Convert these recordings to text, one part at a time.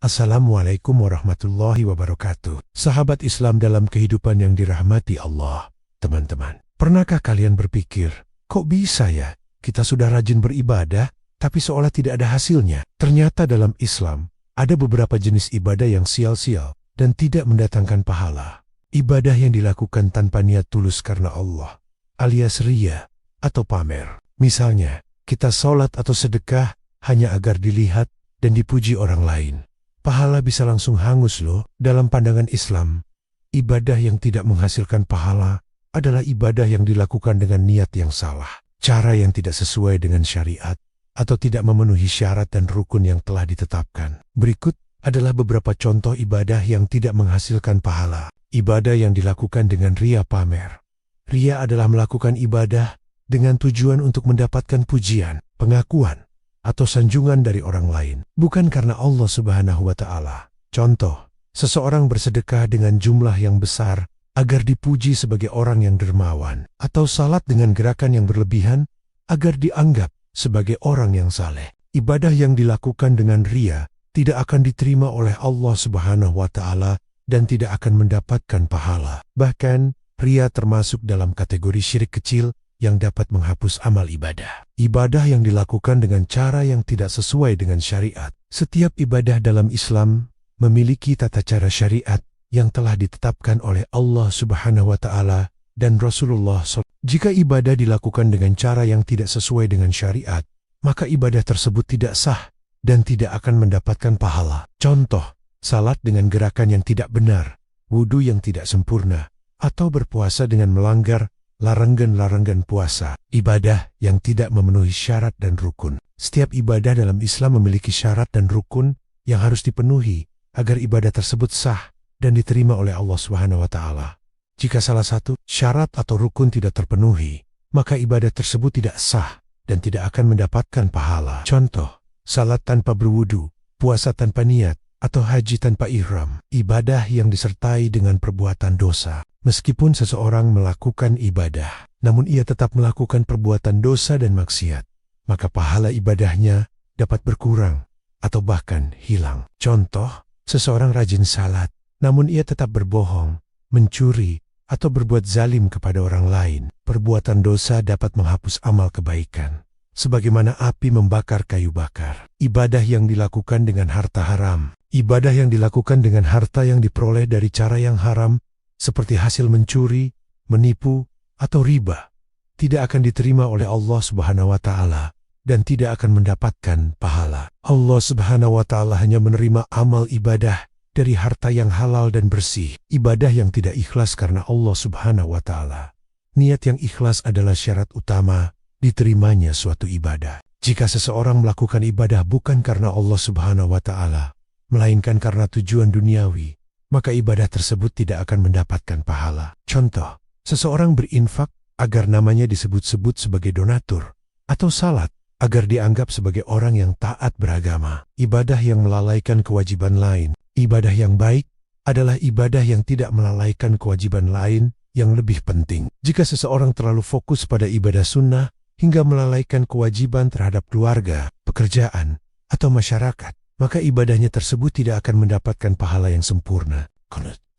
Assalamualaikum warahmatullahi wabarakatuh. Sahabat Islam dalam kehidupan yang dirahmati Allah. Teman-teman, pernahkah kalian berpikir, kok bisa ya kita sudah rajin beribadah, tapi seolah tidak ada hasilnya? Ternyata dalam Islam, ada beberapa jenis ibadah yang sial-sial dan tidak mendatangkan pahala. Ibadah yang dilakukan tanpa niat tulus karena Allah, alias riya atau pamer. Misalnya, kita sholat atau sedekah hanya agar dilihat dan dipuji orang lain. Pahala bisa langsung hangus loh. Dalam pandangan Islam, ibadah yang tidak menghasilkan pahala adalah ibadah yang dilakukan dengan niat yang salah, cara yang tidak sesuai dengan syariat, atau tidak memenuhi syarat dan rukun yang telah ditetapkan. Berikut adalah beberapa contoh ibadah yang tidak menghasilkan pahala. Ibadah yang dilakukan dengan riya pamer. Riya adalah melakukan ibadah dengan tujuan untuk mendapatkan pujian, pengakuan, atau sanjungan dari orang lain, bukan karena Allah Subhanahu wa Ta'ala. Contoh, seseorang bersedekah dengan jumlah yang besar agar dipuji sebagai orang yang dermawan, atau salat dengan gerakan yang berlebihan agar dianggap sebagai orang yang saleh. Ibadah yang dilakukan dengan riya tidak akan diterima oleh Allah Subhanahu wa Ta'ala dan tidak akan mendapatkan pahala. Bahkan, riya termasuk dalam kategori syirik kecil yang dapat menghapus amal ibadah. Ibadah yang dilakukan dengan cara yang tidak sesuai dengan syariat. Setiap ibadah dalam Islam memiliki tata cara syariat yang telah ditetapkan oleh Allah Subhanahu wa Ta'ala dan Rasulullah SAW. Jika ibadah dilakukan dengan cara yang tidak sesuai dengan syariat, maka ibadah tersebut tidak sah dan tidak akan mendapatkan pahala. Contoh, salat dengan gerakan yang tidak benar, wudu yang tidak sempurna, atau berpuasa dengan melanggar larangan-larangan puasa, ibadah yang tidak memenuhi syarat dan rukun. Setiap ibadah dalam Islam memiliki syarat dan rukun yang harus dipenuhi agar ibadah tersebut sah dan diterima oleh Allah Subhanahu wa Ta'ala. Jika salah satu syarat atau rukun tidak terpenuhi, maka ibadah tersebut tidak sah dan tidak akan mendapatkan pahala. Contoh, salat tanpa berwudu, puasa tanpa niat, atau haji tanpa ihram, ibadah yang disertai dengan perbuatan dosa. Meskipun seseorang melakukan ibadah, namun ia tetap melakukan perbuatan dosa dan maksiat, maka pahala ibadahnya dapat berkurang atau bahkan hilang. Contoh, seseorang rajin salat, namun ia tetap berbohong, mencuri, atau berbuat zalim kepada orang lain. Perbuatan dosa dapat menghapus amal kebaikan, sebagaimana api membakar kayu bakar. Ibadah yang dilakukan dengan harta haram. Ibadah yang dilakukan dengan harta yang diperoleh dari cara yang haram, seperti hasil mencuri, menipu, atau riba, tidak akan diterima oleh Allah Subhanahu wa Ta'ala dan tidak akan mendapatkan pahala. Allah Subhanahu wa Ta'ala hanya menerima amal ibadah dari harta yang halal dan bersih. Ibadah yang tidak ikhlas karena Allah Subhanahu wa Ta'ala. Niat yang ikhlas adalah syarat utama diterimanya suatu ibadah. Jika seseorang melakukan ibadah bukan karena Allah Subhanahu wa Ta'ala, melainkan karena tujuan duniawi, maka ibadah tersebut tidak akan mendapatkan pahala. Contoh, seseorang berinfak agar namanya disebut-sebut sebagai donatur, atau salat agar dianggap sebagai orang yang taat beragama. Ibadah yang melalaikan kewajiban lain. Ibadah yang baik adalah ibadah yang tidak melalaikan kewajiban lain yang lebih penting. Jika seseorang terlalu fokus pada ibadah sunnah hingga melalaikan kewajiban terhadap keluarga, pekerjaan, atau masyarakat, maka ibadahnya tersebut tidak akan mendapatkan pahala yang sempurna.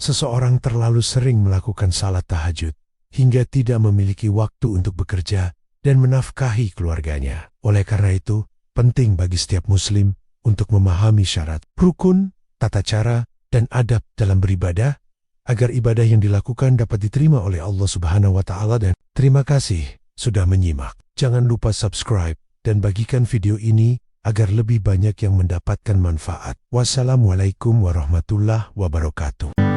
Seseorang terlalu sering melakukan salat tahajud hingga tidak memiliki waktu untuk bekerja dan menafkahi keluarganya. Oleh karena itu, penting bagi setiap muslim untuk memahami syarat, rukun, tata cara, dan adab dalam beribadah agar ibadah yang dilakukan dapat diterima oleh Allah Subhanahu wa Ta'ala. Dan terima kasih sudah menyimak. Jangan lupa subscribe dan bagikan video ini agar lebih banyak yang mendapatkan manfaat. Wassalamualaikum warahmatullahi wabarakatuh.